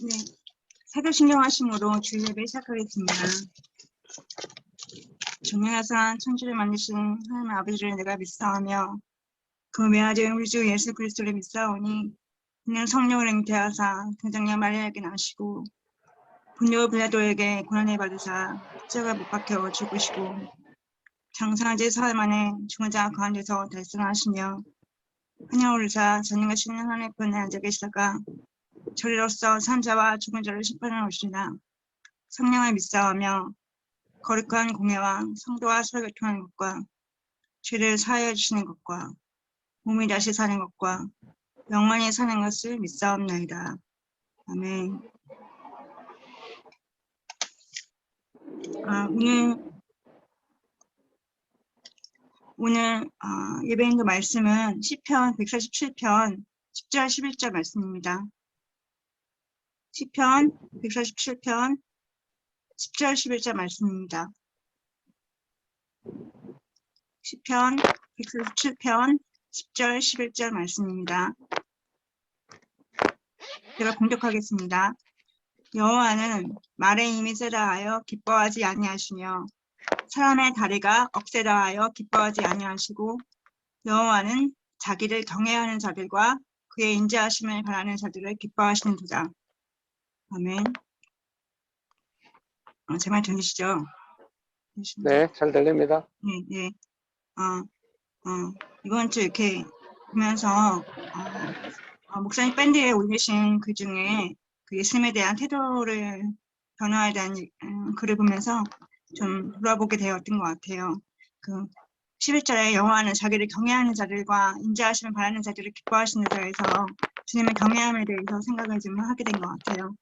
네, 사도신경하심으로 주일 예배 시작하겠습니다. 전능하사 천지를 만드신 하나님 아버지를 내가 믿사오며 그 외아들 우리 주 예수 그리스도를 믿사오니 그는 성령을 잉태하사 동정녀 마리아에게 나시고 분요 빌라도에게 고난을 받으사 십자가 못 박혀 죽으시고 장사한 지 사흘 만에 죽은 자 가운데서 달성하시며 하늘 오르사 전능하신 하나님의 편에 앉아 계시다가 저리로서 산 자와 죽은 자를 심판하러 오시리라. 성령을 믿사오며 거룩한 공예와 성도와 서로 교통하는 것과 죄를 사하여 주시는 것과 몸이 다시 사는 것과 영원히 사는 것을 믿사옵나이다. 아멘. 오늘 예배인도 말씀은 시편 147편 10절 11절 말씀입니다. 시편 147편 10절 11절 말씀입니다. 시편 147편 10절 11절 말씀입니다. 제가 공독하겠습니다. 여호와는 말에 힘이 세다 하여 기뻐하지 아니하시며 사람의 다리가 억세다 하여 기뻐하지 아니하시고 여호와는 자기를 경외하는 자들과 그의 인자하심을 바라는 자들을 기뻐하시는도다. 아멘. 제 말 들리시죠? 네, 잘 들립니다. 네. 이번 주 이렇게 보면서 목사님 밴드에 올리신 글 중에 그 예수님에 대한 태도를 변화에 대한 글을 보면서 좀 돌아보게 되었던 것 같아요. 그 11절에 여호와는 자기를 경외하는 자들과 인자하심을 바라는 자들을 기뻐하시는 자에서 주님의 경외함에 대해서 생각을 좀 하게 된 것 같아요.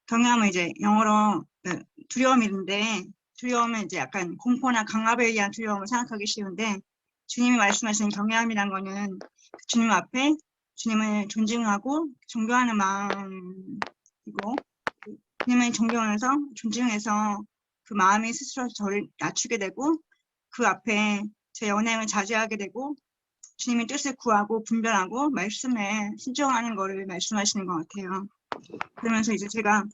경외함은 이제 영어로 두려움인데 두려움은 이제 약간 공포나 강압에 의한 두려움을 생각하기 쉬운데 주님이 말씀하시는 경외함이란 거는 주님 앞에 주님을 존중하고 존경하는 마음이고 주님을 존경해서 존중해서 그 마음이 스스로 저를 낮추게 되고 그 앞에 제 연행을 자제하게 되고 주님의 뜻을 구하고 분별하고 말씀에 순종하는 거를 말씀하시는 것 같아요. 그러면서 이제 제가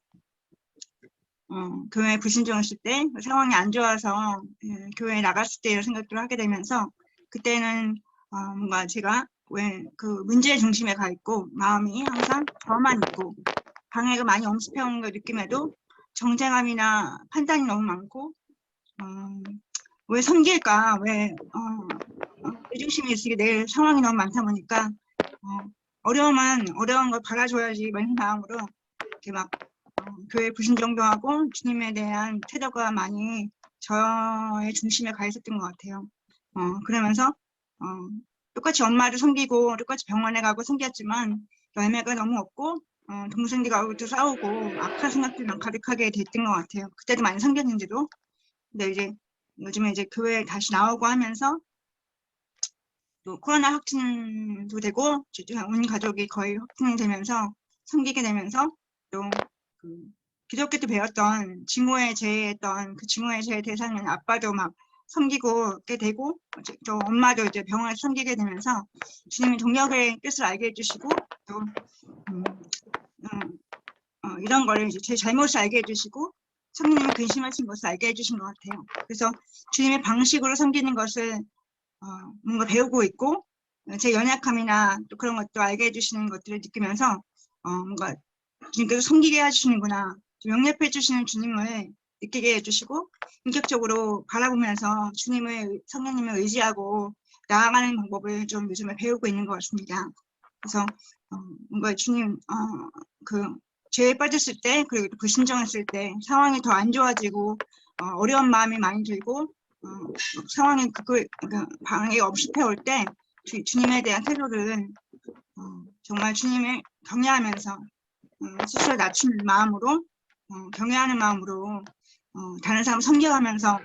교회에 불신종했을 때 상황이 안 좋아서 교회에 나갔을 때 이런 생각들을 하게 되면서 그때는 뭔가 제가 왜 그 문제의 중심에 가 있고 마음이 항상 저만 있고 방해가 많이 엄습해오는 걸 느낌에도 정쟁함이나 판단이 너무 많고 왜 섬길까 왜 내 중심이 있으게 내 상황이 너무 많다 보니까 어려운 걸 받아줘야지 이런 마음으로 이렇게 막 교회 불신종도 하고 주님에 대한 태도가 많이 저의 중심에 가 있었던 것 같아요. 그러면서 똑같이 엄마를 섬기고 똑같이 병원에 가고 섬겼지만 열매가 너무 없고 동생들하고도 싸우고 악한 생각들만 가득하게 됐던 것 같아요. 그때도 많이 섬겼는데도. 근데 이제 요즘에 이제 교회에 다시 나오고 하면서 또 코로나 확진도 되고 온 가족이 거의 확진되면서 섬기게 되면서 또 그 기독교 때 배웠던 증오의 죄했던 그 증오의 죄의 대상인 아빠도 막 섬기게 되고 또 엄마도 이제 병원에서 섬기게 되면서 주님의 동력의 뜻을 알게 해주시고 또 이런 거를 이제 제 잘못을 알게 해주시고 성령님의 근심하신 것을 알게 해주신 것 같아요. 그래서 주님의 방식으로 섬기는 것을 뭔가 배우고 있고 제 연약함이나 또 그런 것도 알게 해주시는 것들을 느끼면서 뭔가 주님께서 섬기게 해주시는구나, 영접해 주시는 주님을 느끼게 해주시고 인격적으로 바라보면서 성령님을 의지하고 나아가는 방법을 좀 요즘에 배우고 있는 것 같습니다. 그래서 뭔가 주님 그 죄에 빠졌을 때 그리고 또 불신정했을 때 상황이 더 안 좋아지고 어려운 마음이 많이 들고 상황이 그러니까 방해가 엄습해올 때 주님에 대한 태도를 정말 주님을 경외하면서 스스로 낮추는 마음으로 경외하는 마음으로 다른 사람 섬겨가면서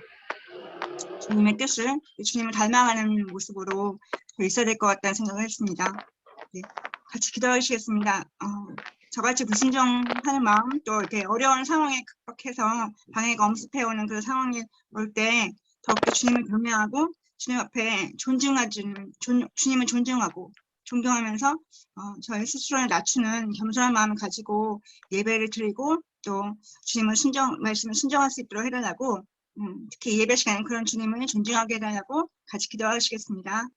주님의 뜻을 주님을 닮아가는 모습으로 있어야 될 것 같다는 생각을 했습니다. 네, 같이 기도하시겠습니다. 저같이 불신정하는 마음 또 이렇게 어려운 상황에 극복해서 방해가 엄습해오는 그 상황이 올 때 더욱더 주님을 경외하고 주님 앞에 주님을 존중하고 존경하면서 저희 스스로를 낮추는 겸손한 마음을 가지고 예배를 드리고 또 주님을 말씀을 순종할 수 있도록 해달라고 특히 예배 시간에 그런 주님을 존중하게 해달라고 같이 기도하시겠습니다.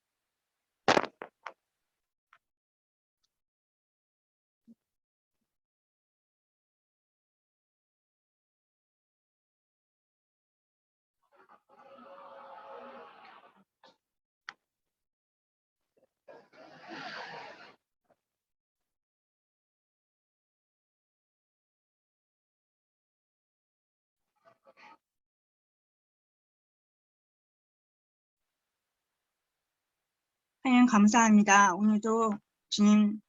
하나님 감사합니다. 오늘도 주님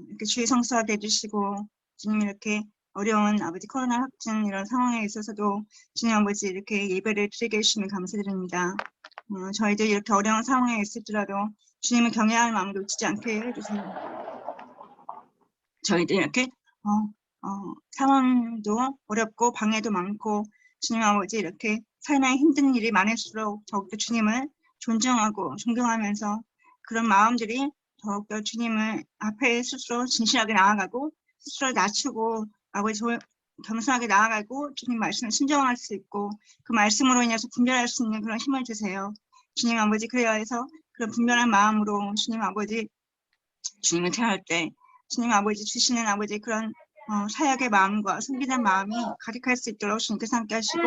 이렇게 주의 성수하게 해주시고 주님 이렇게 어려운 아버지 코로나 확진 이런 상황에 있어서도 주님 아버지 이렇게 예배를 드리게 해주시면 감사드립니다. 저희들 이렇게 어려운 상황에 있을지라도 주님을 경외하는 마음을 놓치지 않게 해주세요. 저희들 이렇게 상황도 어렵고 방해도 많고 주님 아버지 이렇게 삶에 힘든 일이 많을수록 더욱더 주님을 존중하고 존경하면서 그런 마음들이 더욱더 주님을 앞에 스스로 진실하게 나아가고 스스로 낮추고 아버지 겸손하게 나아가고 주님 말씀을 순종할 수 있고 그 말씀으로 인해서 분별할 수 있는 그런 힘을 주세요. 주님 아버지 그래야 해서 그런 분별한 마음으로 주님 아버지 주님을 대할 때 주님 아버지 주시는 아버지 그런 사역의 마음과 섬기는 마음이 가득할 수 있도록 주님께서 함께 하시고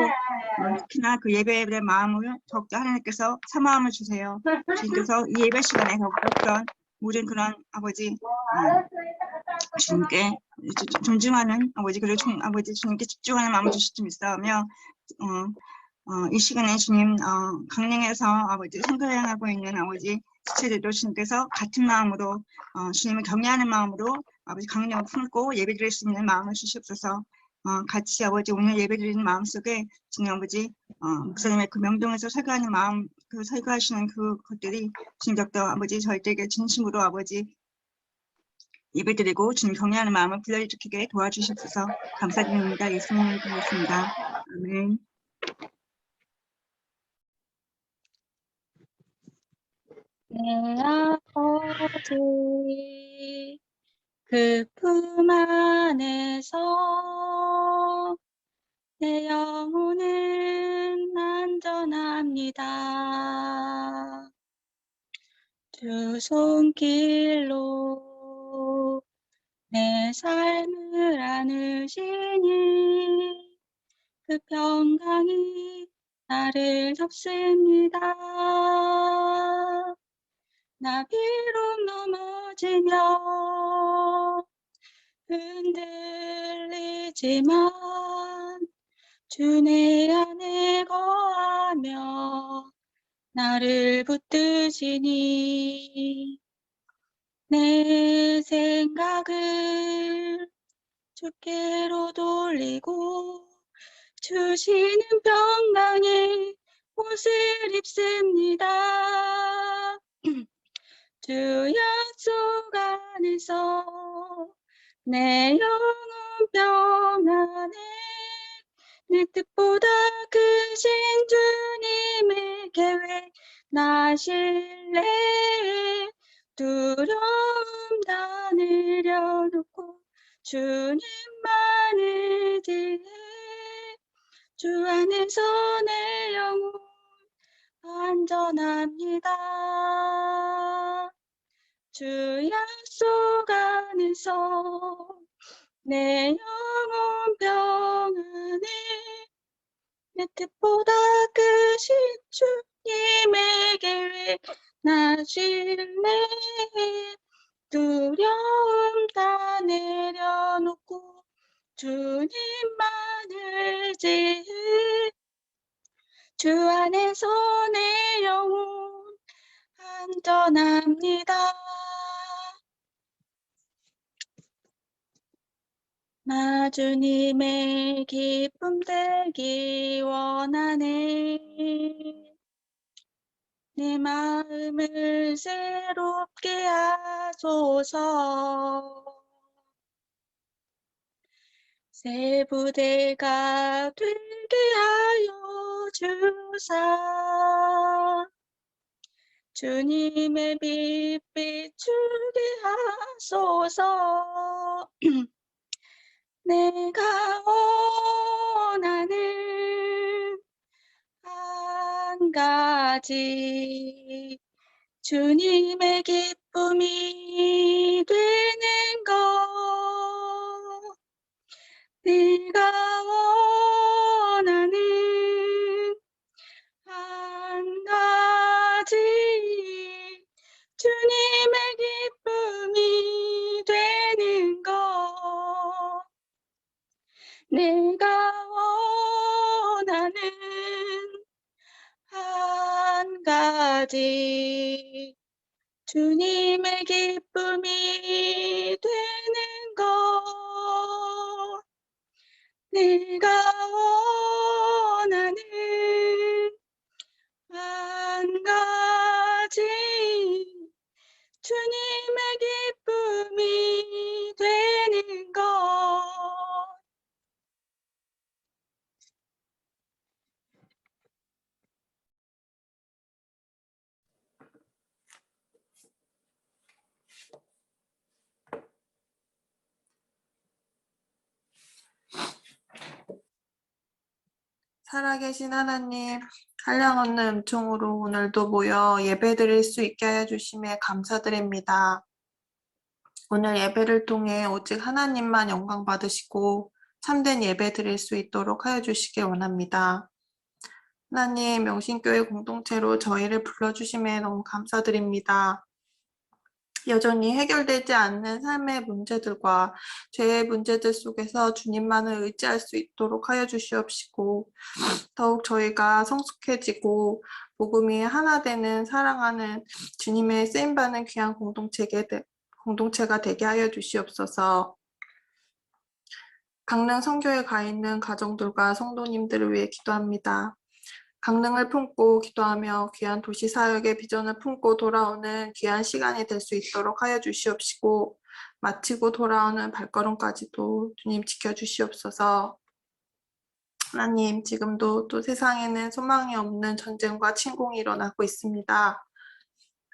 특히나 그 예배의 마음을 더욱더 하나님께서 사모함을 주세요. 주님께서 이 예배 시간에 더욱더 그런 모든 그런 아버지 주님께 존중하는 아버지 그리고 아버지 주님께 집중하는 마음을 주실 줄 믿사오며 이 시간에 주님 강릉에서 아버지 선교행하고 있는 아버지 지체들도 주님께서 같은 마음으로 주님을 경외하는 마음으로 아버지 강령을 품고 예배드릴 수 있는 마음을 주시옵소서. 같이 아버지 오늘 예배드리는 마음속에 주님 아버지 목사님의 그 명동에서 설교하는 마음 그 설교하시는 그것들이 주님 덕도 아버지 저희들에게 진심으로 아버지 예배드리고 주님 경외하는 마음을 불러일으키게 도와주시옵소서. 감사드립니다. 예수님을 드리겠습니다. 아멘. 내 아버지 그 품 안에서 내 영혼은 안전합니다. 주 손길로 내 삶을 안으시니 그 평강이 나를 덮습니다. 나 비록 넘어지며 흔들리지만 주 내 안에 거하며 나를 붙드시니 내 생각을 주께로 돌리고 주시는 평강의 옷을 입습니다. 주 약속 안에서 내 영혼 평안해 내 뜻보다 크신 주님의 계획 나실래 두려움 다 내려놓고 주님만을 지혜 주 안에서 내 영혼 안전합니다. 주 약속 안에서 내 영혼 평안해 내 뜻보다 크신 주님의 계획 나실래 두려움 다 내려놓고 주님만을 지혜 주 안에서 내 영혼 안전합니다. 나 주님의 기쁨 되기 원하네. 내 마음을 새롭게 하소서. 새 부대가 되게 하여 주사 주님의 빛 비추게 하소서. 내가 원하는 한 가지 주님의 기쁨이 되는 것. 내가 원하는 한 가지 주님의 기쁨이 되는 것. 내가 원하는 한 가지 주님의 기쁨이 되는 것. 내가 원하는 한 가지 주님의 기쁨이 되는 것. 살아계신 하나님, 한량없는 은총으로 오늘도 모여 예배드릴 수 있게 하여 주심에 감사드립니다. 오늘 예배를 통해 오직 하나님만 영광 받으시고 참된 예배 드릴 수 있도록 하여 주시길 원합니다. 하나님, 명신교회 공동체로 저희를 불러주심에 너무 감사드립니다. 여전히 해결되지 않는 삶의 문제들과 죄의 문제들 속에서 주님만을 의지할 수 있도록 하여 주시옵시고, 더욱 저희가 성숙해지고 복음이 하나 되는 사랑하는 주님의 쓰임받는 귀한 공동체가 되게 하여 주시옵소서. 강릉 선교에 가 있는 가정들과 성도님들을 위해 기도합니다. 강릉을 품고 기도하며 귀한 도시 사역의 비전을 품고 돌아오는 귀한 시간이 될 수 있도록 하여 주시옵시고, 마치고 돌아오는 발걸음까지도 주님 지켜주시옵소서. 하나님, 지금도 또 세상에는 소망이 없는 전쟁과 침공이 일어나고 있습니다.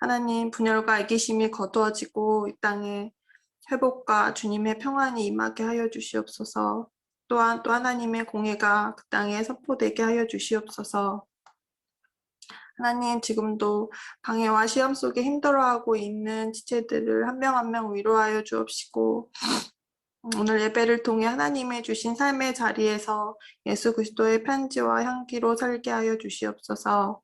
하나님, 분열과 이기심이 거두어지고 이 땅에 회복과 주님의 평안이 임하게 하여 주시옵소서. 또한 또 하나님의 공의가 그 땅에 선포되게 하여 주시옵소서. 하나님, 지금도 방해와 시험 속에 힘들어하고 있는 지체들을 한 명 한 명 위로하여 주옵시고, 오늘 예배를 통해 하나님의 주신 삶의 자리에서 예수 그리스도의 편지와 향기로 살게 하여 주시옵소서.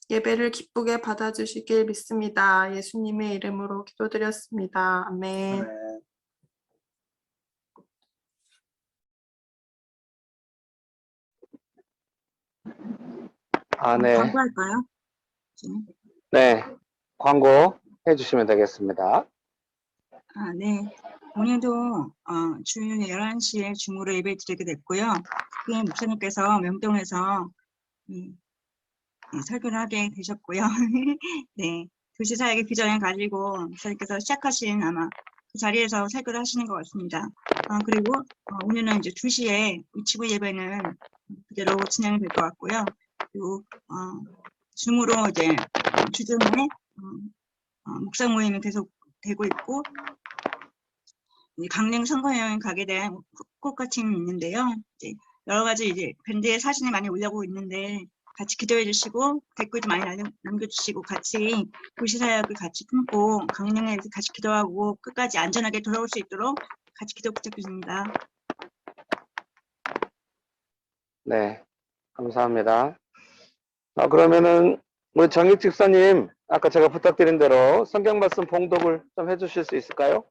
예배를 기쁘게 받아주시길 믿습니다. 예수님의 이름으로 기도드렸습니다. 아멘. 네. 광고할까요? 네. 광고 해주시면 되겠습니다. 네. 오늘도 주일 11시에 줌으로 예배 드리게 됐고요. 그게 목사님께서 명동에서 설교를 하게 되셨고요. 네. 도시 사역의 비전을 가지고 목사님께서 시작하신 아마 그 자리에서 설교를 하시는 것 같습니다. 그리고 오늘은 이제 2시에 위치부 예배는 그대로 진행이 될 것 같고요. 그리고 줌으로 이제 주중에 묵상 모임이 계속 되고 있고, 강릉 선거여행 가게 된 꽃가침이 있는데요. 이제 여러 가지 이제 밴드에 사진을 많이 올려고 있는데 같이 기도해 주시고 댓글도 많이 남겨주시고 같이 도시 사역을 같이 품고 강릉에서 같이 기도하고 끝까지 안전하게 돌아올 수 있도록 같이 기도 부탁드립니다. 네. 감사합니다. 그러면은 우리 정희 집사님, 아까 제가 부탁드린 대로 성경 말씀 봉독을 좀 해주실 수 있을까요?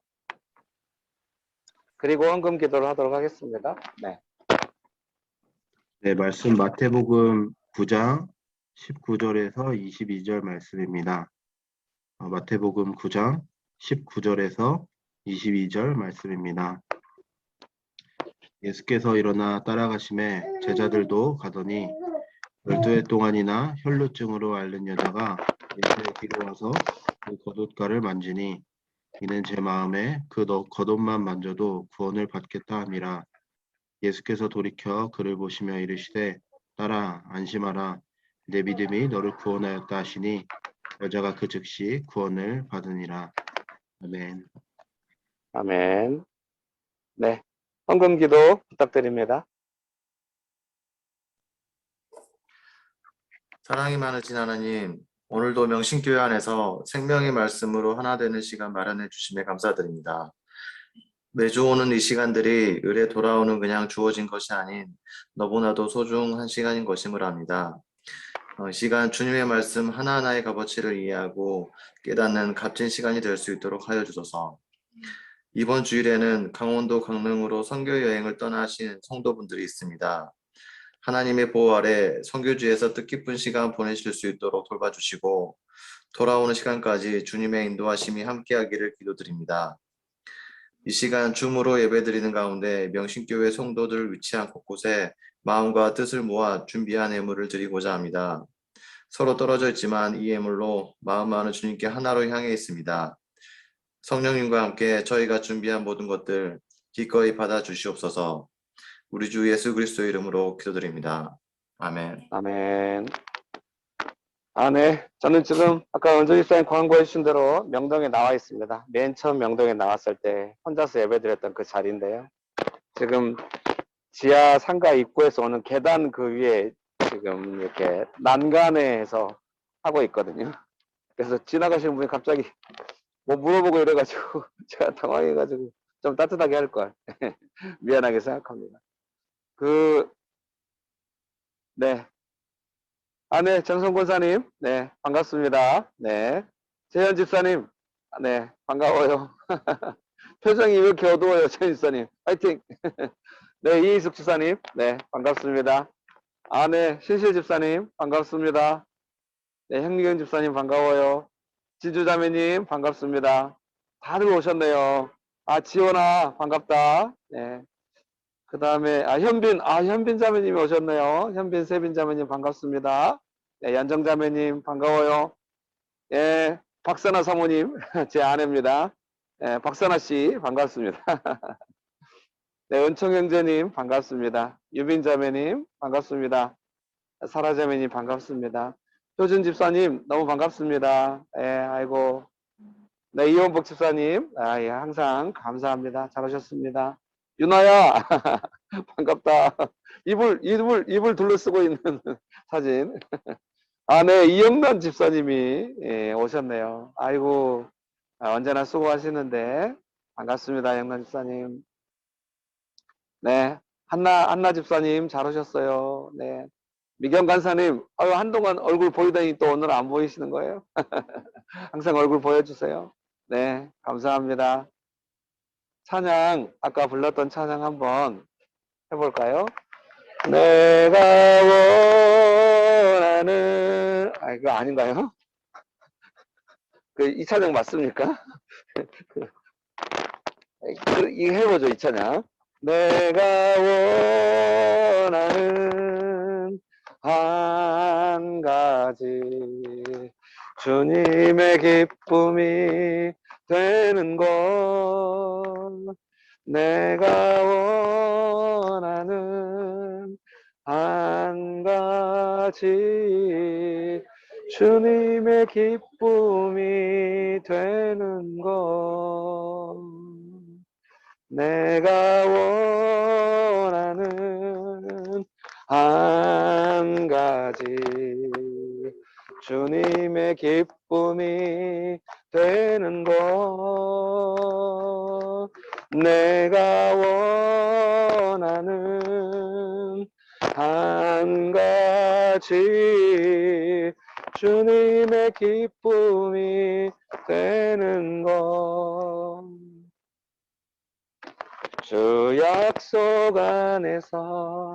그리고 헌금 기도를 하도록 하겠습니다. 네. 네, 말씀 마태복음 9장 19절에서 22절 말씀입니다. 마태복음 9장 19절에서 22절 말씀입니다. 예수께서 일어나 따라가심에 제자들도 가더니 12해 동안이나 혈루증으로 앓는 여자가 예수의 뒤로 와서 그 겉옷가를 만지니 이는 제 마음에 그 겉옷만 만져도 구원을 받겠다 함이라. 예수께서 돌이켜 그를 보시며 이르시되 딸아 안심하라 내 믿음이 너를 구원하였다 하시니 여자가 그 즉시 구원을 받으니라. 아멘. 아멘. 네. 헌금기도 부탁드립니다. 사랑이 많으신 하나님, 오늘도 명신교회 안에서 생명의 말씀으로 하나 되는 시간 마련해 주심에 감사드립니다. 매주 오는 이 시간들이 을에 돌아오는 그냥 주어진 것이 아닌 너무나도 소중한 시간인 것임을 압니다. 이 시간 주님의 말씀 하나하나의 값어치를 이해하고 깨닫는 값진 시간이 될 수 있도록 하여 주소서. 이번 주일에는 강원도 강릉으로 선교 여행을 떠나신 성도분들이 있습니다. 하나님의 보호 아래 선교지에서 뜻깊은 시간 보내실 수 있도록 돌봐주시고 돌아오는 시간까지 주님의 인도하심이 함께하기를 기도드립니다. 이 시간 줌으로 예배드리는 가운데 명신교회 성도들 위치한 곳곳에 마음과 뜻을 모아 준비한 예물을 드리고자 합니다. 서로 떨어져 있지만 이 예물로 마음만은 주님께 하나로 향해 있습니다. 성령님과 함께 저희가 준비한 모든 것들 기꺼이 받아 주시옵소서. 우리 주 예수 그리스도의 이름으로 기도드립니다. 아멘. 아멘. 네. 저는 지금 아까 원조 집사님 광고해 주신 대로 명동에 나와 있습니다. 맨 처음 명동에 나왔을 때 혼자서 예배드렸던 그 자리인데요. 지금 지하 상가 입구에서 오는 계단 그 위에 지금 이렇게 난간에서 하고 있거든요. 그래서 지나가시는 분이 갑자기 뭐 물어보고 이래가지고 제가 당황해가지고 좀 따뜻하게 할 걸 미안하게 생각합니다. 네. 네, 정성 권사님, 네, 반갑습니다. 네. 재현 집사님, 네, 반가워요. 표정이 왜 이렇게 어두워요, 재현 집사님. 화이팅! 네, 이희숙 집사님, 네, 반갑습니다. 네, 신실 집사님, 반갑습니다. 네, 현미경 집사님, 반가워요. 지주자매님, 반갑습니다. 다들 오셨네요. 지원아, 반갑다. 네. 그 다음에, 현빈 자매님이 오셨네요. 현빈, 세빈 자매님, 반갑습니다. 네, 연정 자매님, 반가워요. 예, 박선아 사모님, 제 아내입니다. 예, 박선아 씨, 반갑습니다. 네, 은총 형제님, 반갑습니다. 유빈 자매님, 반갑습니다. 사라 자매님, 반갑습니다. 효준 집사님, 너무 반갑습니다. 예, 아이고. 네, 이원복 집사님, 예, 항상 감사합니다. 잘 오셨습니다. 윤아야, 반갑다. 이불 둘러쓰고 있는 사진. 네, 이영란 집사님이 예, 오셨네요. 아이고, 언제나 수고하시는데 반갑습니다, 영란 집사님. 네, 한나 집사님 잘 오셨어요. 네, 미경 간사님, 한동안 얼굴 보이더니 또 오늘 안 보이시는 거예요? 항상 얼굴 보여주세요. 네, 감사합니다. 찬양, 아까 불렀던 찬양 한번 해볼까요? 내가 원하는, 이거 아닌가요? 이 찬양 맞습니까? 이거 해보죠, 이 찬양. 내가 원하는 한 가지 주님의 기쁨이 되는 것. 내가 원하는 한 가지 주님의 기쁨이 되는 것. 내가 원하는 한 가지 주님의 기쁨이 되는 것. 내가 원하는 한 가지 주님의 기쁨이 되는 것. 주 약속 안에서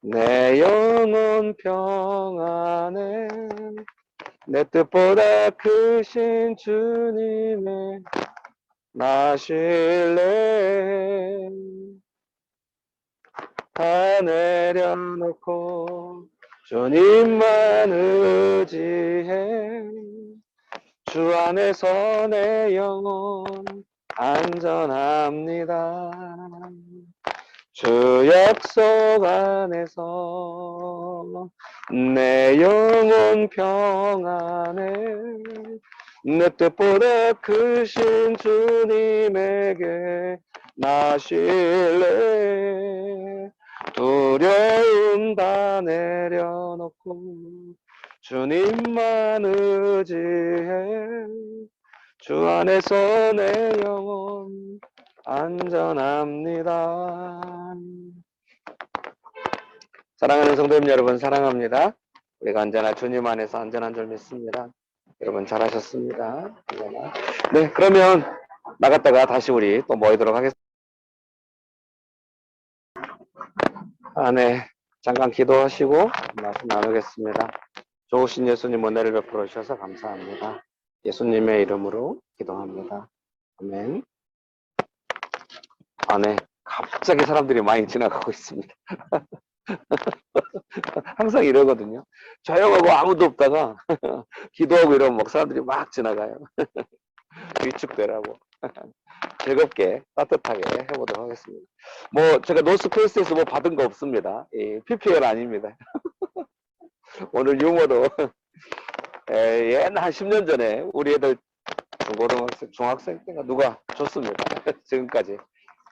내 영혼 평안해. 내 뜻보다 크신 주님의 나실래. 다 내려놓고 주님만 의지해. 주 안에서 내 영혼 안전합니다. 주 약속 안에서 내 영혼 평안해 내 뜻보다 크신 주님에게 나실래 두려움 다 내려놓고 주님만 의지해 주 안에서 내 영혼 안전합니다. 사랑하는 성도님 여러분 사랑합니다. 우리가 언제나 주님 안에서 안전한 줄 믿습니다. 여러분 잘하셨습니다. 네, 그러면 나갔다가 다시 우리 또 모이도록 하겠습니다. 네, 잠깐 기도하시고 말씀 나누겠습니다. 좋으신 예수님 은혜를 베풀어 주셔서 감사합니다. 예수님의 이름으로 기도합니다. 아멘. 네, 갑자기 사람들이 많이 지나가고 있습니다. 항상 이러거든요. 조용하고 아무도 없다가 기도하고 이러면 막 사람들이 막 지나가요. 위축되라고. 즐겁게 따뜻하게 해보도록 하겠습니다. 뭐 제가 노스페이스에서 뭐 받은 거 없습니다. PPL 아닙니다. 오늘 유머도 옛날 한 10년 전에 우리 애들 중고등학생, 중학생 때가 누가 줬습니다. 지금까지.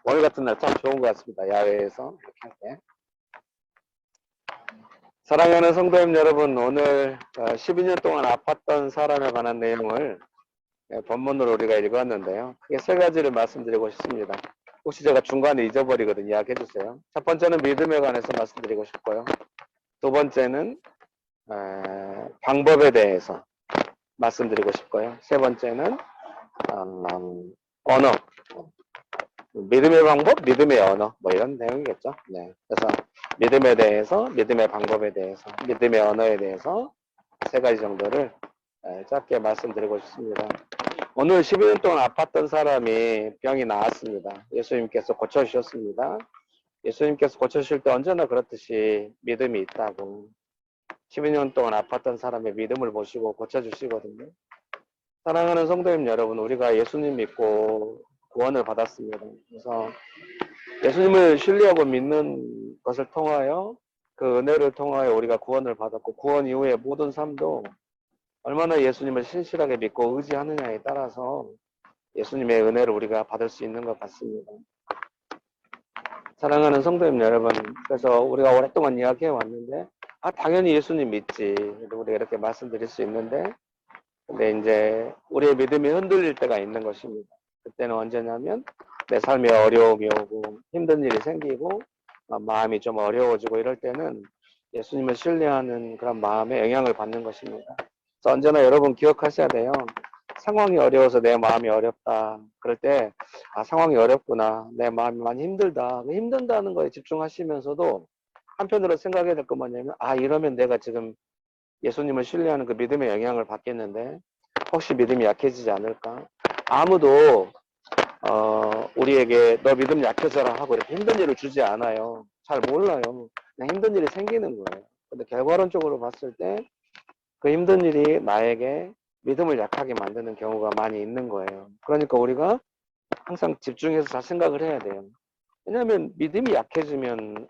오늘 같은 날 참 좋은 것 같습니다. 야외에서 이렇게 할 때. 사랑하는 성도님 여러분, 오늘 12년 동안 아팠던 사람에 관한 내용을 본문으로 우리가 읽었는데요. 크게 세 가지를 말씀드리고 싶습니다. 혹시 제가 중간에 잊어버리거든요. 이야기해 주세요. 첫 번째는 믿음에 관해서 말씀드리고 싶고요. 두 번째는 방법에 대해서 말씀드리고 싶고요. 세 번째는 언어. 믿음의 방법, 믿음의 언어, 뭐 이런 내용이겠죠. 네. 그래서 믿음에 대해서, 믿음의 방법에 대해서, 믿음의 언어에 대해서 세 가지 정도를 짧게 말씀드리고 싶습니다. 오늘 12년 동안 아팠던 사람이 병이 나았습니다. 예수님께서 고쳐주셨습니다. 예수님께서 고쳐주실 때 언제나 그렇듯이 믿음이 있다고. 12년 동안 아팠던 사람의 믿음을 보시고 고쳐주시거든요. 사랑하는 성도님 여러분, 우리가 예수님 믿고 구원을 받았습니다. 그래서 예수님을 신뢰하고 믿는 것을 통하여 그 은혜를 통하여 우리가 구원을 받았고 구원 이후의 모든 삶도 얼마나 예수님을 신실하게 믿고 의지하느냐에 따라서 예수님의 은혜를 우리가 받을 수 있는 것 같습니다. 사랑하는 성도님 여러분, 그래서 우리가 오랫동안 이야기해 왔는데 당연히 예수님 믿지 우리가 이렇게 말씀드릴 수 있는데 근데 이제 우리의 믿음이 흔들릴 때가 있는 것입니다. 그때는 언제냐면 내 삶에 어려움이 오고 힘든 일이 생기고 마음이 좀 어려워지고 이럴 때는 예수님을 신뢰하는 그런 마음에 영향을 받는 것입니다. 그래서 언제나 여러분 기억하셔야 돼요. 상황이 어려워서 내 마음이 어렵다. 그럴 때 상황이 어렵구나. 내 마음이 많이 힘들다. 힘든다는 거에 집중하시면서도 한편으로 생각해야 될 건 뭐냐면 이러면 내가 지금 예수님을 신뢰하는 그 믿음의 영향을 받겠는데 혹시 믿음이 약해지지 않을까? 아무도 우리에게 너 믿음 약해져라 하고 이렇게 힘든 일을 주지 않아요. 잘 몰라요. 그냥 힘든 일이 생기는 거예요. 근데 결과론적으로 봤을 때 그 힘든 일이 나에게 믿음을 약하게 만드는 경우가 많이 있는 거예요. 그러니까 우리가 항상 집중해서 잘 생각을 해야 돼요. 왜냐하면 믿음이 약해지면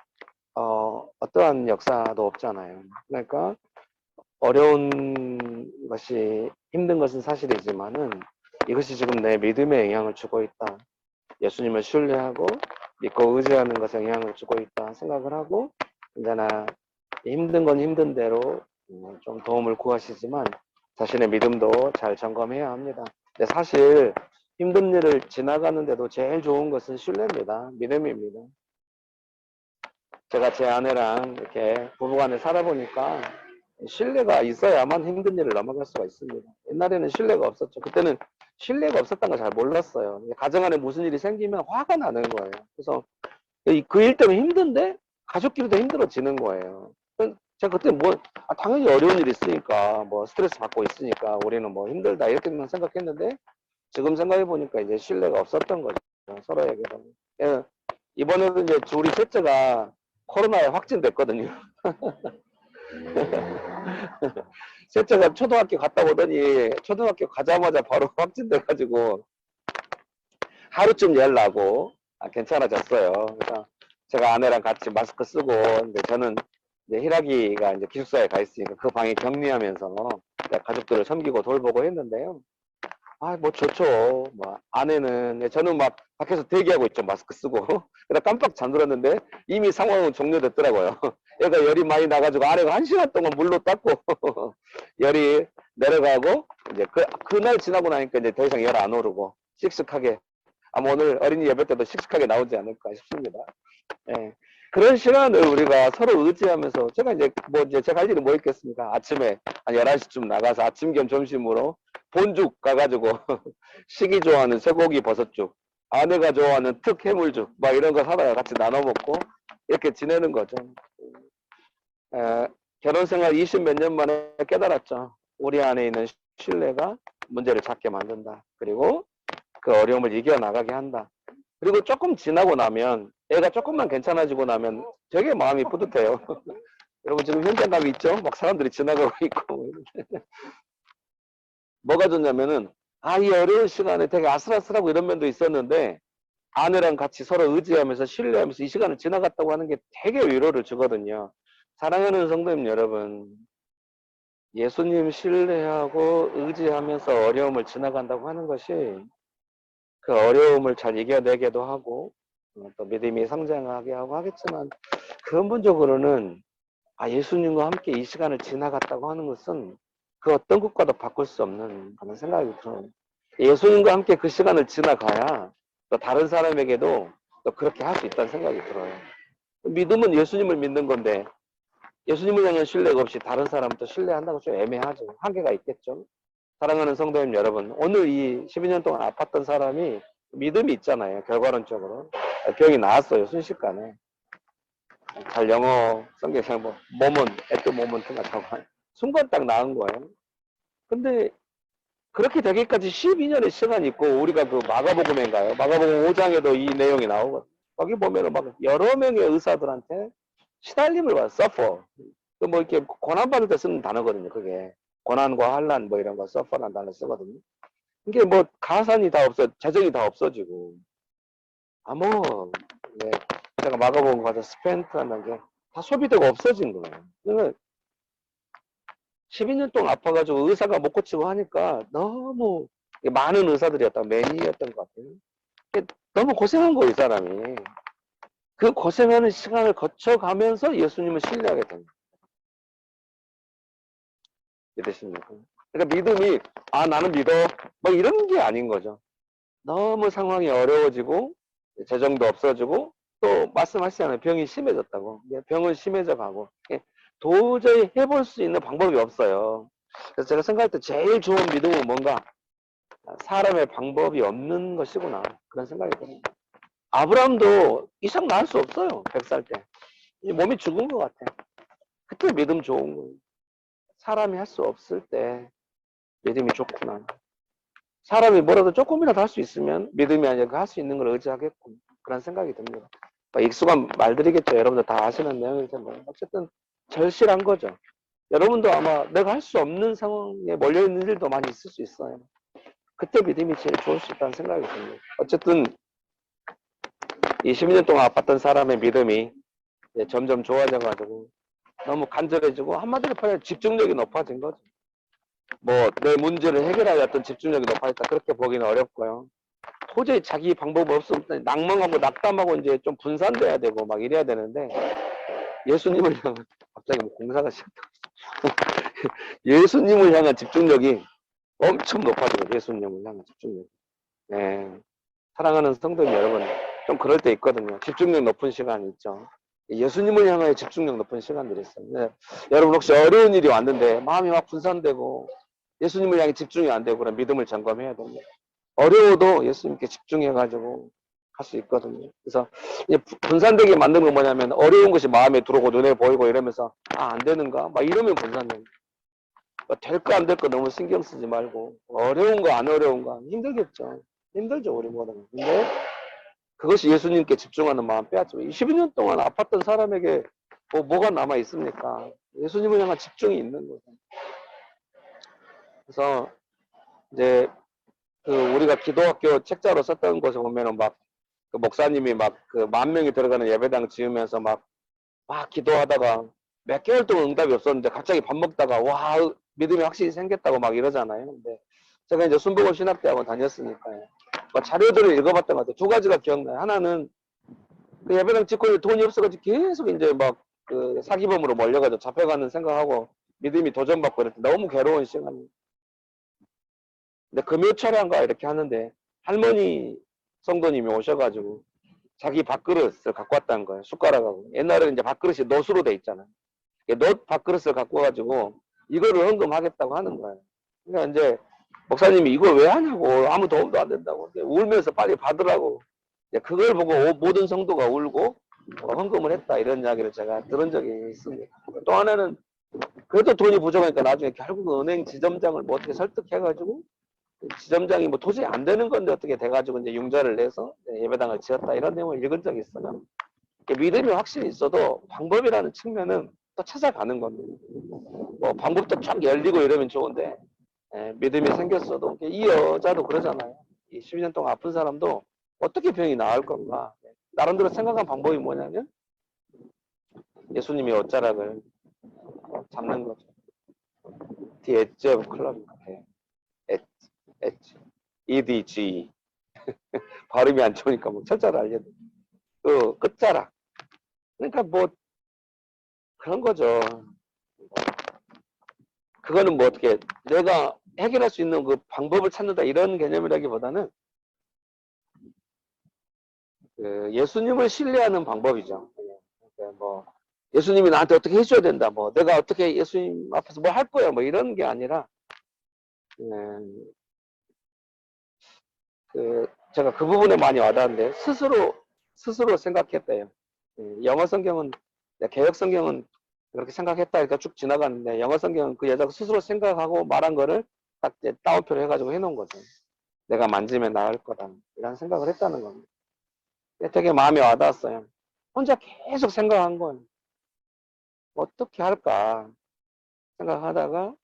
어떠한 역사도 없잖아요. 그러니까 어려운 것이 힘든 것은 사실이지만은 이것이 지금 내 믿음에 영향을 주고 있다. 예수님을 신뢰하고 믿고 의지하는 것에 영향을 주고 있다 생각을 하고 언제나 힘든 건 힘든 대로 좀 도움을 구하시지만 자신의 믿음도 잘 점검해야 합니다. 근데 사실 힘든 일을 지나가는데도 제일 좋은 것은 신뢰입니다. 믿음입니다. 제가 제 아내랑 이렇게 부부간에 살아보니까 신뢰가 있어야만 힘든 일을 넘어갈 수가 있습니다. 옛날에는 신뢰가 없었죠. 그때는 신뢰가 없었던 걸 잘 몰랐어요. 가정 안에 무슨 일이 생기면 화가 나는 거예요. 그래서 그 일 때문에 힘든데 가족끼리도 힘들어지는 거예요. 제가 그때 당연히 어려운 일이 있으니까 뭐 스트레스 받고 있으니까 우리는 뭐 힘들다 이렇게만 생각했는데 지금 생각해 보니까 이제 신뢰가 없었던 거죠. 서로에게서. 이번에도 이제 우리 셋째가 코로나에 확진됐거든요. 셋째가 초등학교 갔다 오더니 초등학교 가자마자 바로 확진돼가지고 하루쯤 열 나고 괜찮아졌어요. 그래서 제가 아내랑 같이 마스크 쓰고, 근데 저는 이제 희락이가 이제 기숙사에 가 있으니까 그 방에 격리하면서 가족들을 섬기고 돌보고 했는데요. 아, 뭐 좋죠. 뭐 아내는 저는 막 밖에서 대기하고 있죠. 마스크 쓰고. 그러다 깜빡 잠들었는데 이미 상황은 종료됐더라고요. 얘가 열이 많이 나가지고 아내가 1시간 동안 물로 닦고 열이 내려가고 이제 그날 지나고 나니까 이제 더 이상 열 안 오르고 씩씩하게 아마 오늘 어린이 예배 때도 씩씩하게 나오지 않을까 싶습니다. 예. 그런 시간을 우리가 서로 의지하면서 제가 이제 제가 할 일은 뭐 있겠습니까? 아침에 한 11시쯤 나가서 아침 겸 점심으로 본죽 가가지고 시기 좋아하는 쇠고기 버섯죽, 아내가 좋아하는 특 해물죽 막 이런 거 사다가 같이 나눠 먹고 이렇게 지내는 거죠. 결혼 생활 20 몇 년 만에 깨달았죠. 우리 안에 있는 신뢰가 문제를 작게 만든다. 그리고 그 어려움을 이겨나가게 한다. 그리고 조금 지나고 나면 애가 조금만 괜찮아지고 나면 되게 마음이 뿌듯해요. 여러분 지금 현장감이 있죠? 막 사람들이 지나가고 있고 뭐가 좋냐면은 이 어려운 시간에 되게 아슬아슬하고 이런 면도 있었는데 아내랑 같이 서로 의지하면서 신뢰하면서 이 시간을 지나갔다고 하는 게 되게 위로를 주거든요. 사랑하는 성도님 여러분, 예수님 신뢰하고 의지하면서 어려움을 지나간다고 하는 것이 그 어려움을 잘 이겨내게도 하고 또 믿음이 성장하게 하고 하겠지만 근본적으로는 예수님과 함께 이 시간을 지나갔다고 하는 것은 그 어떤 것과도 바꿀 수 없는 그런 생각이 들어요. 예수님과 함께 그 시간을 지나가야 또 다른 사람에게도 또 그렇게 할 수 있다는 생각이 들어요. 믿음은 예수님을 믿는 건데 예수님을 향한 신뢰가 없이 다른 사람도 신뢰한다고 좀 애매하죠. 한계가 있겠죠. 사랑하는 성도님 여러분, 오늘 이 12년 동안 아팠던 사람이 믿음이 있잖아요. 결과론적으로. 병이 나았어요. 순식간에. 잘 영어 성경상 뭐 at the moment가 자고 순간 딱 나은 거예요. 근데 그렇게 되기까지 12년의 시간이 있고 우리가 그 마가복음인가요? 마가복음 5장에도 이 내용이 나오거든요. 거기 보면은 막 여러 명의 의사들한테 시달림을 받아, suffer. 뭐 이렇게 고난받을 때 쓰는 단어거든요. 그게 고난과 환난 뭐 이런 거 suffer라는 단어 쓰거든요. 이게 뭐 가산이 다 없어, 재정이 다 없어지고 네, 제가 마가복음 가서 스펜트라는 게 다 소비되고 없어진 거예요. 그러니까 12년 동안 아파가지고 의사가 못 고치고 하니까 너무 많은 의사들이었다. 매니였던 것 같아요. 너무 고생한 거예요, 이 사람이. 그 고생하는 시간을 거쳐가면서 예수님을 신뢰하게 됩니다. 믿으십니까? 그러니까 믿음이 나는 믿어 뭐 이런 게 아닌 거죠. 너무 상황이 어려워지고 재정도 없어지고 또 말씀하시잖아요. 병이 심해졌다고. 병은 심해져 가고 도저히 해볼 수 있는 방법이 없어요. 그래서 제가 생각할 때 제일 좋은 믿음은 뭔가 사람의 방법이 없는 것이구나 그런 생각이 들어요. 아브라함도 이삭 낳을 수 없어요. 100살 때. 몸이 죽은 것 같아. 그때 믿음 좋은 거예요. 사람이 할 수 없을 때 믿음이 좋구나. 사람이 뭐라도 조금이라도 할 수 있으면 믿음이 아니라 할 수 있는 걸 의지하겠군. 그런 생각이 듭니다. 익숙한 말들이겠죠. 여러분들 다 아시는 내용일 텐데. 어쨌든 절실한 거죠. 여러분도 아마 내가 할 수 없는 상황에 몰려있는 일도 많이 있을 수 있어요. 그때 믿음이 제일 좋을 수 있다는 생각이 듭니다. 어쨌든 20년 동안 아팠던 사람의 믿음이 점점 좋아져가지고 너무 간절해지고 한마디로 표현하면 집중력이 높아진 거죠. 뭐 내 문제를 해결하였던 집중력이 높아졌다 그렇게 보기는 어렵고요. 도저히 자기 방법 없으면 낭망하고 낙담하고 이제 좀 분산돼야 되고 막 이래야 되는데 예수님을 향한 갑자기 뭐 공사가 시작됐어. 예수님을 향한 집중력이 엄청 높아져요. 예수님을 향한 집중력. 네. 사랑하는 성도님 여러분, 좀 그럴 때 있거든요. 집중력 높은 시간이 있죠. 예수님을 향하여 집중력 높은 시간들이 있어요. 네. 여러분 혹시 어려운 일이 왔는데 마음이 막 분산되고 예수님을 향해 집중이 안 되고 그런 믿음을 점검해야 됩니다. 어려워도 예수님께 집중해가지고 할 수 있거든요. 그래서 분산되게 만든 건 뭐냐면 어려운 것이 마음에 들어오고 눈에 보이고 이러면서 안 되는가? 막 이러면 분산됩니다. 될거 안 될 거 너무 신경 쓰지 말고 어려운 거 안 어려운 거 힘들겠죠. 힘들죠 우리 모두는. 근데 그것이 예수님께 집중하는 마음 빼앗죠. 22년 동안 아팠던 사람에게 뭐가 남아 있습니까? 예수님을 향한 집중이 있는 거죠. 그래서 이제 우리가 기도학교 책자로 썼던 것에 보면은 막 그 목사님이 막 그 10,000명이 들어가는 예배당 지으면서 막 기도하다가 몇 개월 동안 응답이 없었는데 갑자기 밥 먹다가 와 믿음이 확실히 생겼다고 막 이러잖아요. 근데 제가 이제 순복음 신학대학원 다녔으니까요. 자료들을 읽어봤던 것 같아요. 두 가지가 기억나요. 하나는 그 예배당 짓고 돈이 없어가지고 계속 이제 막 그 사기범으로 몰려가지고 잡혀가는 생각하고 믿음이 도전받고 이럴 때 너무 괴로운 시간이에요. 근데 금요철야인가 이렇게 하는데 할머니 성도님이 오셔가지고 자기 밥그릇을 갖고 왔다는 거예요. 숟가락하고. 옛날에는 이제 밥그릇이 놋으로 돼 있잖아요. 놋 밥그릇을 갖고 와가지고 이거를 헌금하겠다고 하는 거예요. 그러니까 이제 목사님이 이걸 왜 하냐고, 아무 도움도 안 된다고 울면서 빨리 받으라고. 그걸 보고 모든 성도가 울고 헌금을 했다, 이런 이야기를 제가 들은 적이 있습니다. 또 하나는 그래도 돈이 부족하니까 나중에 결국 은행 지점장을 뭐 어떻게 설득해가지고 지점장이 뭐 도저히 안 되는 건데 어떻게 돼가지고 이제 융자를 내서 예배당을 지었다, 이런 내용을 읽은 적이 있어요. 믿음이 확실히 있어도 방법이라는 측면은 또 찾아가는 겁니다. 뭐 방법도 쫙 열리고 이러면 좋은데 믿음이 생겼어도 이 여자도 그러잖아요. 이 12년 동안 아픈 사람도 어떻게 병이 나을 건가. 나름대로 생각한 방법이 뭐냐면 예수님이 옷자락을 잡는 거죠. The edge of club. EDG. 발음이 안 좋으니까 뭐 철자를 알려드. 그 끝자락. 그러니까 뭐 그런 거죠. 그거는 뭐 어떻게 내가 해결할 수 있는 그 방법을 찾는다, 이런 개념이라기보다는 그 예수님을 신뢰하는 방법이죠. 그러니까 뭐 예수님이 나한테 어떻게 해줘야 된다, 뭐 내가 어떻게 예수님 앞에서 뭐 할 거야, 뭐 이런 게 아니라 제가 그 부분에 많이 와닿는데 스스로 생각했대요. 영어 성경은, 개혁 성경은 그렇게 생각했다 이렇게 쭉 지나가는데 영어 성경은 그 여자가 스스로 생각하고 말한 거를 딱 이제 따옴표를 해가지고 해놓은 거죠. 내가 만지면 나을 거다, 이런 생각을 했다는 겁니다. 되게 마음에 와닿았어요. 혼자 계속 생각한 거예요. 어떻게 할까 생각하다가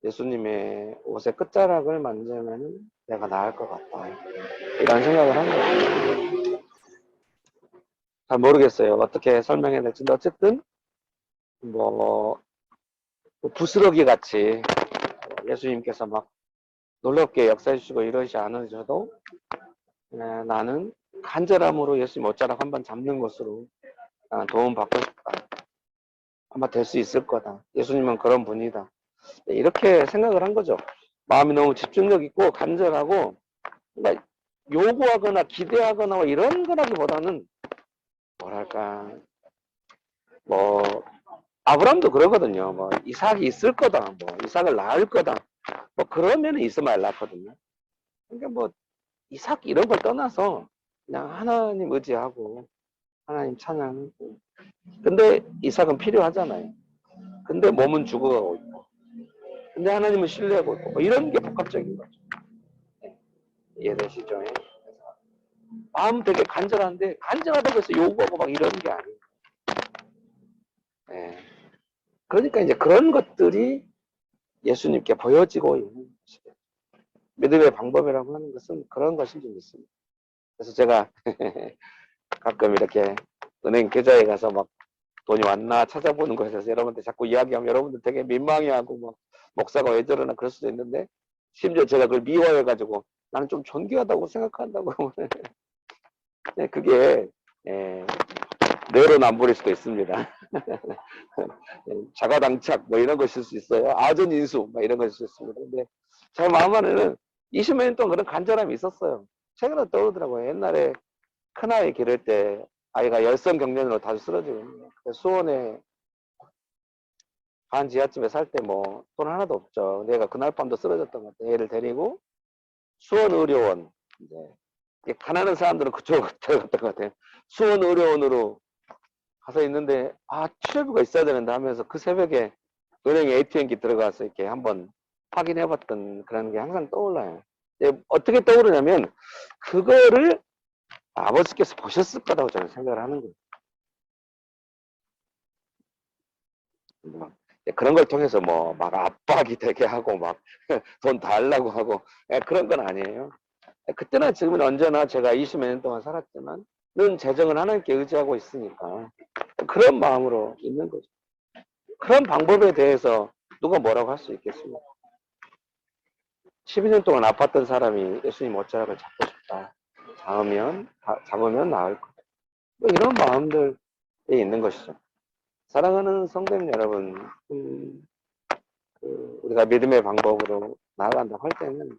예수님의 옷의 끝자락을 만지면 내가 나을 것 같다, 이런 생각을 한 거예요. 잘 모르겠어요. 어떻게 설명해야 될지. 어쨌든 뭐 부스러기 같이 예수님께서 막 놀랍게 역사해 주시고 이러지 않으셔도 나는 간절함으로 예수님 옷자락 한번 잡는 것으로 도움 받고 싶다. 아마 될 수 있을 거다. 예수님은 그런 분이다. 이렇게 생각을 한 거죠. 마음이 너무 집중력 있고 간절하고, 그러니까 요구하거나 기대하거나 이런 거라기보다는 뭐랄까, 뭐 아브라함도 그러거든요. 뭐 이삭이 있을 거다, 뭐 이삭을 낳을 거다, 뭐 그러면 이스마엘 낳거든요. 그러니까 뭐 이삭 이런 걸 떠나서 그냥 하나님 의지하고 하나님 찬양하고. 근데 이삭은 필요하잖아요. 근데 몸은 죽어가고 있고, 근데 하나님은 신뢰하고 있고, 뭐 이런 게 복합적인 거죠. 이해되시죠? 마음 되게 간절한데 간절하다고 해서 요구하고 막 이런 게 아니에요. 그러니까 이제 그런 것들이 예수님께 보여지고 있는 것이에요. 믿음의 방법이라고 하는 것은 그런 것인 줄 믿습니다. 그래서 제가 가끔 이렇게 은행 계좌에 가서 막 돈이 왔나 찾아보는 것에 대해서 여러분들 자꾸 이야기하면 여러분들 되게 민망해하고 뭐 목사가 왜 저러나 그럴 수도 있는데, 심지어 제가 그걸 미워해가지고 나는 좀 존귀하다고 생각한다고 그게 뇌로 남부릴 수도 있습니다. 자가당착 뭐 이런 것일 수 있어요. 아전인수 뭐 이런 것일 수 있습니다. 근데 제 마음 안에는 20몇 년 동안 그런 간절함이 있었어요. 최근에 떠오르더라고요. 옛날에 큰아이 기를 때 아이가 열성경련으로 다시 쓰러지고 수원에 반 지하집에 살 때 뭐 돈 하나도 없죠. 내가 그날 밤도 쓰러졌던 것 같아요. 애를 데리고 수원 의료원, 이제 가난한 사람들은 그쪽으로 데려갔던 것 같아요. 수원 의료원으로 가서 있는데 치료비가 있어야 되는데 하면서 그 새벽에 은행 ATM기 들어가서 이렇게 한번 확인해봤던 그런 게 항상 떠올라요. 어떻게 떠오르냐면 그거를 아버지께서 보셨을 거라고 저는 생각을 하는 거예요. 그런 걸 통해서 뭐 막 압박이 되게 하고 막 돈 달라고 하고 그런 건 아니에요. 그때나 지금은 언제나 제가 20몇 년 동안 살았지만 는 재정을 하나님께 의지하고 있으니까 그런 마음으로 있는 거죠. 그런 방법에 대해서 누가 뭐라고 할 수 있겠습니까? 12년 동안 아팠던 사람이 예수님 옷자락을 잡고 싶다. 잡으면 나을 것. 뭐 이런 마음들이 있는 것이죠. 사랑하는 성도님 여러분, 우리가 믿음의 방법으로 나아간다고 할 때는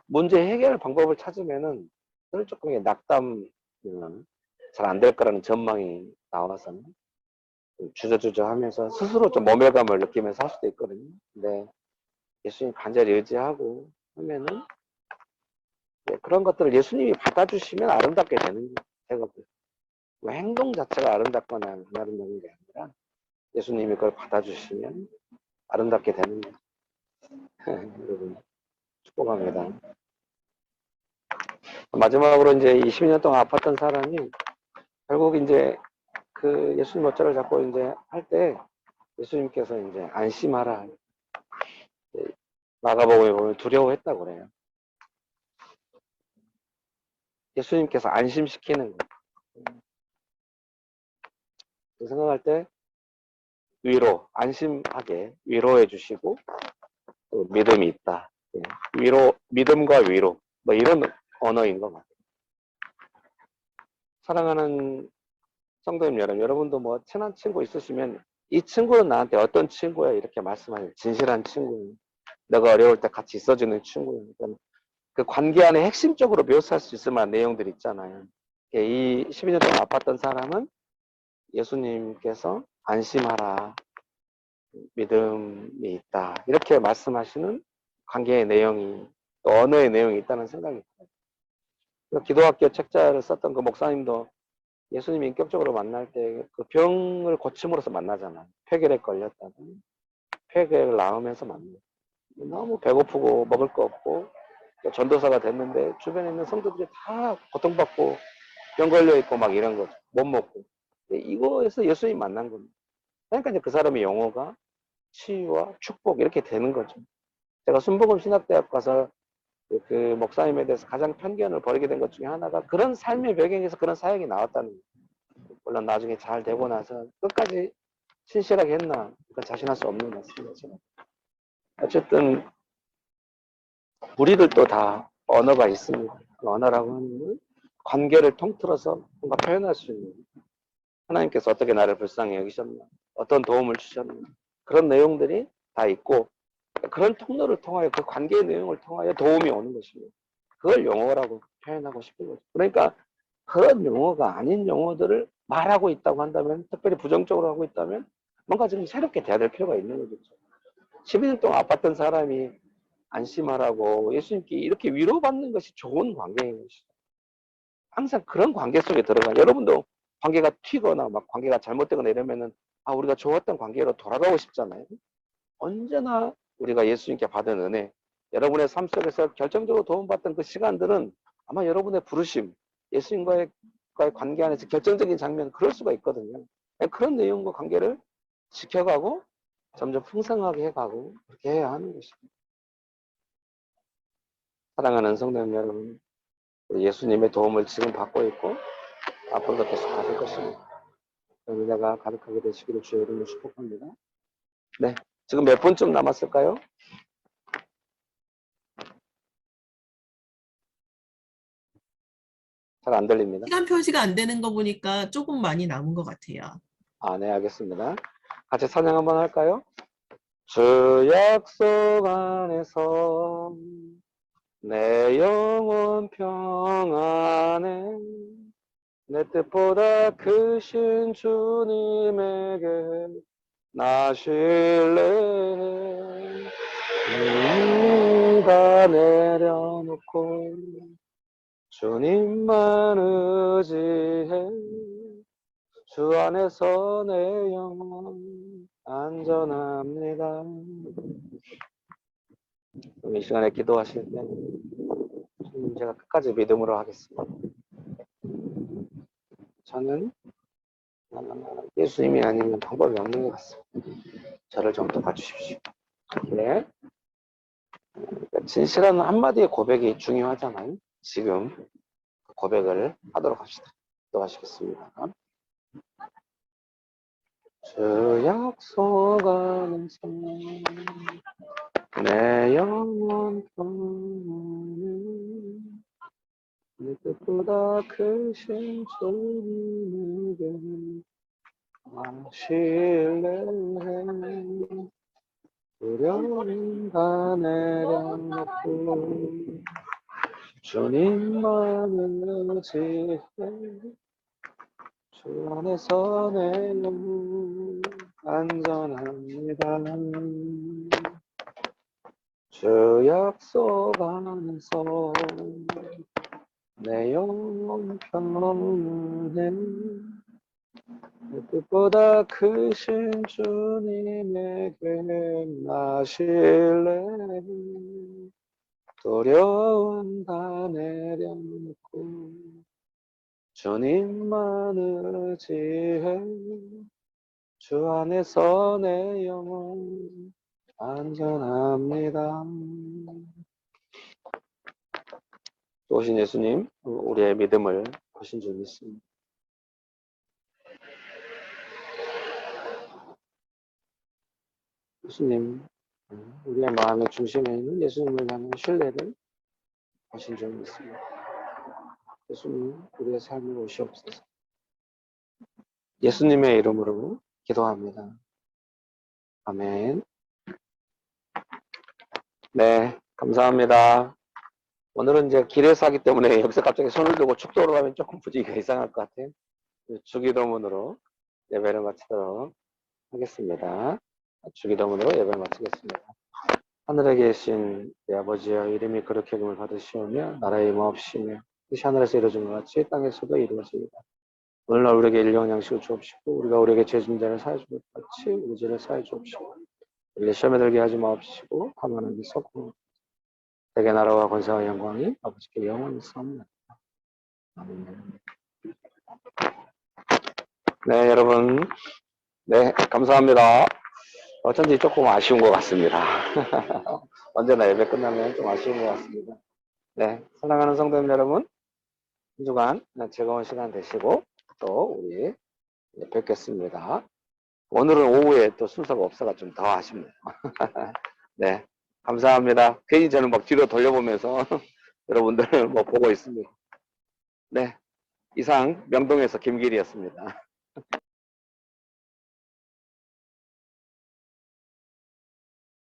문제 해결 방법을 찾으면은 늘 조금 낙담, 잘 안 될 거라는 전망이 나와서는 주저주저 하면서 스스로 좀 모멸감을 느끼면서 할 수도 있거든요. 근데 예수님 간절히 의지하고 하면은 그런 것들을 예수님이 받아주시면 아름답게 되는 거예요. 뭐 행동 자체가 아름답거나 안 아름다운 게 아니라 예수님이 그걸 받아주시면 아름답게 되는 거죠. 여러분 축복합니다. 마지막으로 이제 20년 동안 아팠던 사람이 결국 이제 그 예수님 옷자를 잡고 이제 할 때 예수님께서 이제 안심하라. 마가복음에 보면 두려워했다고 그래요. 예수님께서 안심시키는 거예요. 생각할 때 위로, 안심하게 위로해 주시고 또 믿음이 있다. 믿음과 위로 뭐 이런 언어인 것 같아요. 사랑하는 성도님 여러분도 뭐 친한 친구 있으시면 이 친구는 나한테 어떤 친구야 이렇게 말씀하세요. 진실한 친구, 내가 어려울 때 같이 있어주는 친구. 그 관계 안에 핵심적으로 묘사할 수 있을 만한 내용들 있잖아요. 이 12년 동안 아팠던 사람은 예수님께서 안심하라, 믿음이 있다 이렇게 말씀하시는 관계의 내용이 또 언어의 내용이 있다는 생각이 들어요. 기도학교 책자를 썼던 그 목사님도 예수님이 인격적으로 만날 때 그 병을 고침으로써 만나잖아요. 폐결에 걸렸다는 폐결을 나으면서 만나요. 너무 배고프고 먹을 거 없고 전도사가 됐는데 주변에 있는 성도들이 다 고통받고 병 걸려 있고 막 이런 거죠. 못 먹고. 이거에서 예수님 만난 겁니다. 그러니까 이제 그 사람의 영어가 치유와 축복 이렇게 되는 거죠. 제가 순복음 신학대학 가서 그 목사님에 대해서 가장 편견을 버리게 된 것 중에 하나가 그런 삶의 배경에서 그런 사역이 나왔다는 거예요. 물론 나중에 잘 되고 나서 끝까지 신실하게 했나 그건 자신할 수 없는 말씀이죠. 어쨌든 우리들도 다 언어가 있습니다. 그 언어라고 하는 건 관계를 통틀어서 뭔가 표현할 수 있는 하나님께서 어떻게 나를 불쌍히 여기셨나 어떤 도움을 주셨나 그런 내용들이 다 있고 그런 통로를 통하여 그 관계의 내용을 통하여 도움이 오는 것입니다. 그걸 용어라고 표현하고 싶은 거죠. 그러니까 그런 용어가 아닌 용어들을 말하고 있다고 한다면 특별히 부정적으로 하고 있다면 뭔가 좀 새롭게 돼야 될 필요가 있는 거죠. 12년 동안 아팠던 사람이 안심하라고 예수님께 이렇게 위로받는 것이 좋은 관계인 것이죠. 항상 그런 관계 속에 들어가. 여러분도 관계가 튀거나 막 관계가 잘못되거나 이러면은 우리가 좋았던 관계로 돌아가고 싶잖아요. 언제나 우리가 예수님께 받은 은혜, 여러분의 삶 속에서 결정적으로 도움받던 그 시간들은 아마 여러분의 부르심, 예수님과의 관계 안에서 결정적인 장면, 그럴 수가 있거든요. 그런 내용과 관계를 지켜가고 점점 풍성하게 해가고 그렇게 해야 하는 것입니다. 사랑하는 성도님 여러분, 예수님의 도움을 지금 받고 있고 앞으로도 계속 받을 것입니다. 은혜가 가득하게 되시기를 주의 이름으로 축복합니다. 네, 지금 몇 분쯤 남았을까요? 잘 안 들립니다. 시간 표시가 안 되는 거 보니까 조금 많이 남은 것 같아요. 네, 알겠습니다. 같이 찬양 한번 할까요? 주 약속 안에서 내 영혼 평안해 내 뜻보다 크신 주님에게 나 신뢰해 다 내려놓고 주님만 의지해 주 안에서 내 영혼 안전합니다. 이 시간에 기도하실 때 주님 제가 끝까지 믿음으로 하겠습니다. 저는 예수님이 아니면 방법이 없는 것 같습니다. 저를 좀 도와주십시오. 네. 진실한 한마디의 고백이 중요하잖아요. 지금 고백을 하도록 합시다. 기도하시겠습니다. 주 약속 안에서 내 영혼 평안을 내 뜻보다 크신 주님에게 신뢰해 두려움 다 내려놓고 주님만을 의지해 주 안에서 내 영혼 안전합니다. 주 약속 안에서 내 영혼 평안해 내 뜻보다 크신 주님에게 나 신뢰해 두려움 다 내려놓고 주님만을 의지해 주 안에서 내 영혼 안전합니다. 또 오신 예수님, 우리의 믿음을 보신 줄 믿습니다. 예수님, 우리의 마음의 중심에 있는 예수님을 향한 신뢰를 보신 줄 믿습니다. 예수님, 우리의 삶을 오시옵소서. 예수님의 이름으로 기도합니다. 아멘. 네, 감사합니다. 오늘은 이제 길에서 하기 때문에 여기서 갑자기 손을 들고 축도로 가면 조금 분위기가 이상할 것 같아요. 주기도문으로 예배를 마치도록 하겠습니다. 주기도문으로 예배를 마치겠습니다. 하늘에 계신 내 아버지여, 이름이 거룩히 여김을 받으시오며 나라의 임하옵시며 뜻이 하늘에서 이루어진 것 같이 땅에서도 이루어지이다. 오늘날 우리에게 일용할 양식을 주옵시고 우리가 우리에게 죄진 자를 사하여 줄 것 같이 우리 죄를 사하여 주옵시고 우리를 시험에 들게 하지 마옵시고 다만 하나님께서 대개 나라와 권세와 영광이 아버지께 영원히 있사옵나이다. 아멘. 네, 여러분, 네, 감사합니다. 어쩐지 조금 아쉬운 것 같습니다. 언제나 예배 끝나면 좀 아쉬운 것 같습니다. 네, 사랑하는 성도님 여러분, 한 주간 즐거운 시간 되시고 또 우리 뵙겠습니다. 오늘은 오후에 또 순서가 없어가 좀 더 아쉽네요. 네, 감사합니다. 괜히 저는 막 뒤로 돌려보면서 여러분들을 뭐 보고 있습니다. 네, 이상 명동에서 김길이었습니다.